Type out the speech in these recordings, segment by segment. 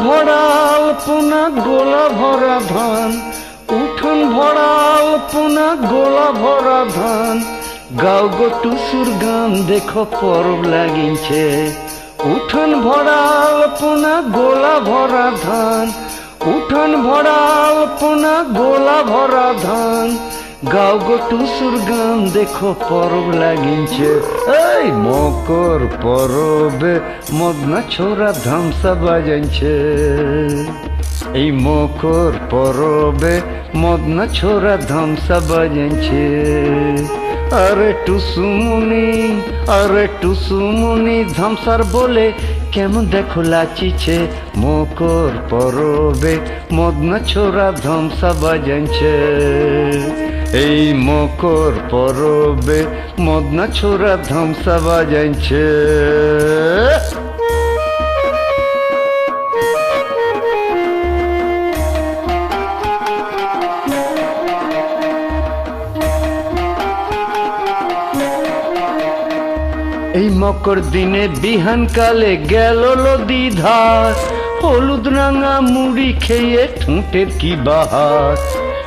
ভরা আলপনা গোলা ভরা ধান, উঠোন ভরা আলপনা গোলা ভরা ধান। গাও গো টুসুর গান দেখো পরব লাগিছে। উঠোন ভরা আলপনা গোলা ভরা ধান, উঠোন ভরা আলপনা গোলা ভরা ধান। গাও গো টুসুর গান দেখো পরব লাগিছে। এই মকর পরবে মদনা ছোরা ধামসা বাজাইছে। এই মকর পরবে মদনা ছোরা ধামসা বাজাইছে। আরে টুসুমনি, আরে টুসুমনি ধামসার বলে কেমন দেখো লাচিছে। মকর পরবে মদনা ছোরা ধামসা বাজাইছে। এই মকর পরবে মদনা ছোরা ধামসা বাজাইছে। এই মকর দিনে বিহান কালে গেল নদী ধার, হলুদ রাঙা মুড়ি খেয়ে ঠোঁটের কি বাহার।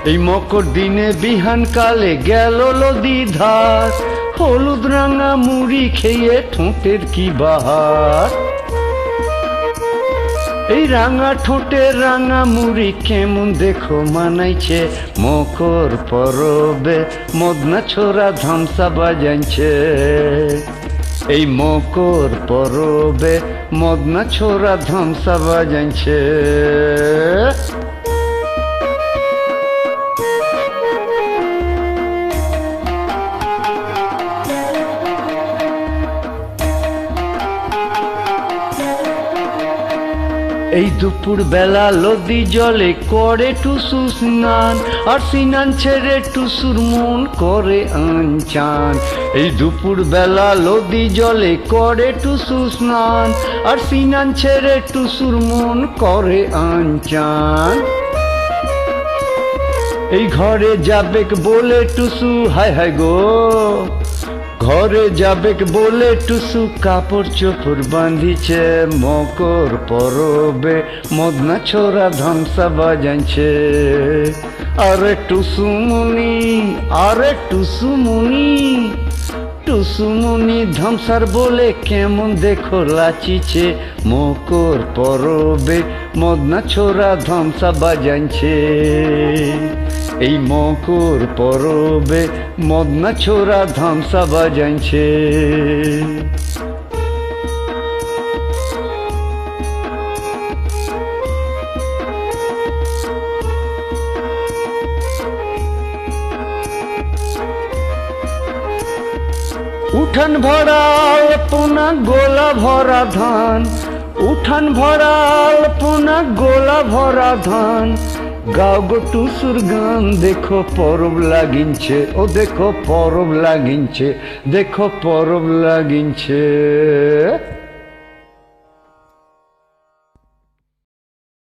এই মকর দিনে বিহান কালে গেল নদী ধার, হলুদ রাঙা মুড়ি খেয়ে ঠোঁটের কি বাহার। এই রাঙা ঠোঁটে রাঙা মুড়ি কেমন দেখো মানাইছে। মকর পরবে মদনা ছোরা ধামসা বাজাইছে। এই মকর পরবে মদনা ছোরা ধামসা বাজাইছে। এই দুপুর বেলা নদী জলে করে টুসু স্নান, আর স্নান ছেড়ে টুসুর মন করে আনচান। এই দুপুর বেলা নদী জলে করে টুসু স্নান, আর স্নান ছেড়ে টুসুর মন করে আনচান। এই ঘরে যাবে বলে টুসু হায় হায় গো, ঘরে যাবে বলে টুসু কাপড় চোপড় বাঁধিছে। মকর পরবে মদনা ছোরা ধামসা বাজাইছে। আরে টুসুমনি, আরে টুসুমনি, টুসুমনি ধামসার বলে কেমন দেখো লাচিছে। মকর পরবে মদনা ছোরা ধামসা বাজাইছে। এই মকর পরবে মদনা ছোরা ধামসা বাজাইছে। উঠান ভরা আলপনা গোলা ভরা ধান, উঠান ভরা আলপনা গোলা ভরা ধান। গাও গো টুসুর গান দেখো পরব লাগিছে। ও দেখো পরব লাগিছে, দেখো পরব লাগিছে।